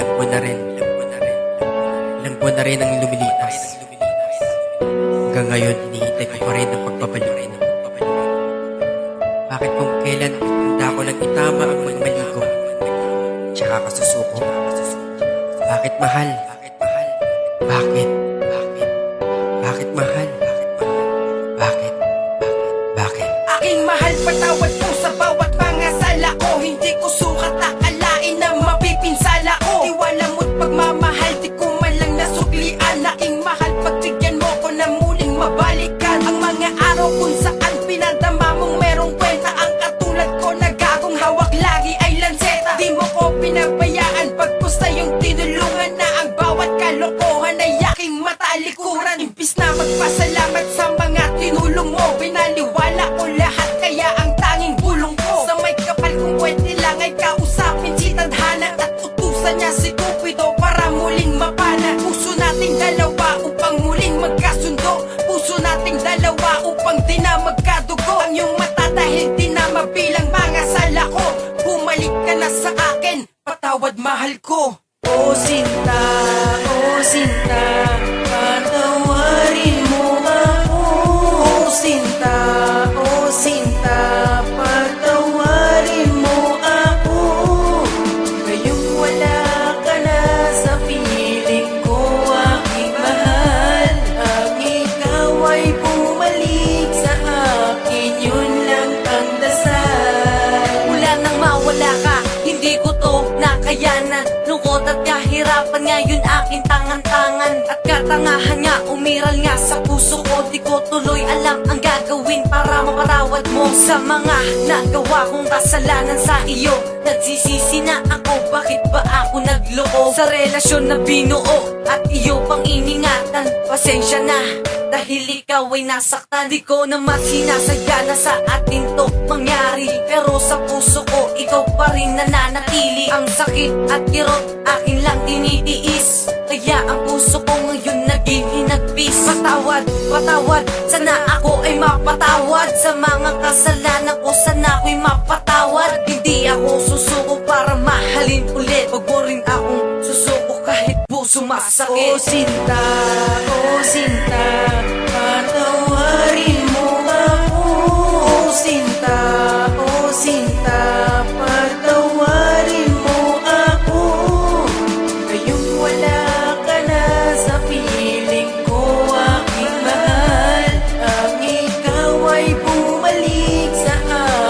Alam ko na rin. Alam ko na rin ang lumilipas. Hanggang ngayon, hinihintay ko pa rin ang pagbabalik. Bakit kung kailan handa ko lang itama ang mga mali ko? Tsaka kasusuko. Bakit mahal? Bakit? Bakit mahal? Bakit? Aking mahal, patawad po sa bawat mga sala ko. Hindi ko sukat akalain na mapipinsala ko. Tiwala mo't pagmamahal, di ko man lang nasuklian. Aking mahal, pagbigyan mo ko na muling mabalikan ang mga araw kung saan pinadama mong merong kwenta. Ang katulad ko na gagong hawak lagi ay lanseta. Di mo ko pinabayaan, pagpusta yung tinulungan na ang bawat kalokohan ay aking matalikuran. Imbis na magpasalamat sa mga tinulong mo, pinaliwala ko lahat kaya ang tanging bulong ko. Sa may kapal kung pwede lang ay kausapin si Tadhana at utusan niya si Cupido para muling mapana. Puso nating dalawa upang muling magkasundo. Puso nating dalawa upang di na magkadugo. Ang iyong mata dahil di na mabilang mga sala ko. Bumalik ka na sa akin, patawad mahal ko. Oh Sinta, patawarin mo ako. Oh Sinta, patawarin mo ako. Ngayong wala ka na sa piling ko, aking mahal. Ang ikaw ay bumalik sa akin, yun lang ang dasal. Mula nang mawala ka, hindi ko to nakayanan. Lungkot at kahirapan ngayon aking tangan-tangan. At katangahan nga, umiral nga sa puso ko. Di ko tuloy alam ang gagawin para mapatawad mo sa mga nagawa kong kasalanan sa iyo. Nagsisisi na ako, bakit ba ako nagloko sa relasyon na binuo at iyo pang iningatan? Pasensya na dahil ikaw ay nasaktan. Di ko naman sinasadya na sa atin to mangyari, pero sa puso ko ikaw pa rin nananatili. Ang sakit at kirot akin lang tinitiis, kaya ang puso ko ngayon naging hinagpis. Patawad, sana ako ay mapatawad sa mga kasalanan ko, sana ako'y mapatawad. Hindi ako susuko para mahalin ulit, wag mo rin akong susuko kahit puso masakit. Oh Sinta, patawarin mo ako. Oh Sinta, patawarin mo ako. Ngayong wala ka na sa piling ko, aking mahal. Ang ikaw ay bumalik sa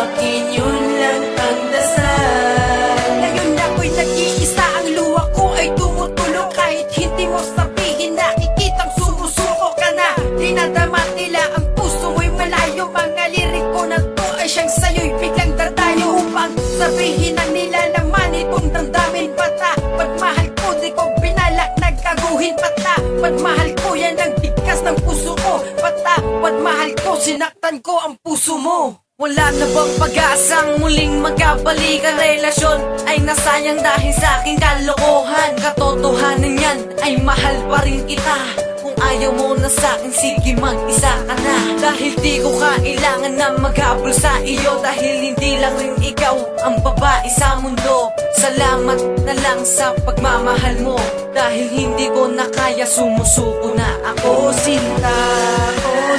akin, yun lang ang dasal. Ngayon ako'y nag-iisa, ang luha ko ay tumutulong. Kahit hindi mo sabihin, nakikitang sumusuko ka na. Dinadama nila ang puso mo'y malayo. Mga lirik ko na to ay siyang sa'yo'y biglang dadayo. Upang sabihin na nila naman itong damdamin bata. Pagmahal ko di ko binalak nagkaguhin pata. Pagmahal ko yan ang bigkas ng puso ko pata. Pagmahal ko sinaktan ko ang puso mo. Wala na bang pag-asang muling magkabalik? Ang relasyon ay nasayang dahil sa aking kalokohan. Katotohanan yan ay mahal pa rin kita. Kung ayaw mo na sa'kin, sige mag-isa ka na. Dahil di ko kailangan na maghabol sa iyo, dahil hindi lang rin ikaw ang babae sa mundo. Salamat na lang sa pagmamahal mo, dahil hindi ko na kaya, sumusuko na ako. Oh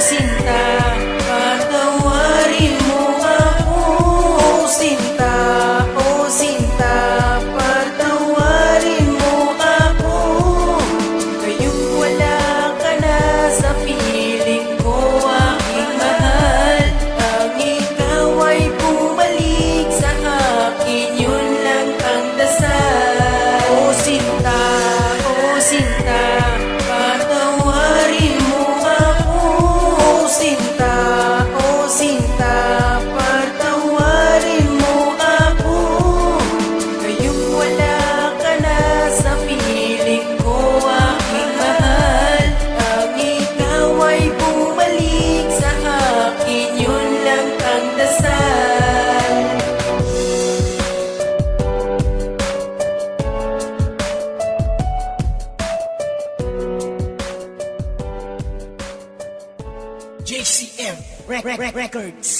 Sinta, patawarin mo ako. Oh Sinta, patawarin mo ako. Ngayong wala ka na sa piling ko, aking mahal. Ang ikaw ay bumalik sa akin, yun lang ang dasal. Oh Sinta, patawarin mo ako. Oh Sinta, patawarin mo ako. Ngayong wala ka na sa piling ko, aking mahal. Ang ikaw ay bumalik sa akin, yun lang ang dasal. JCM Records.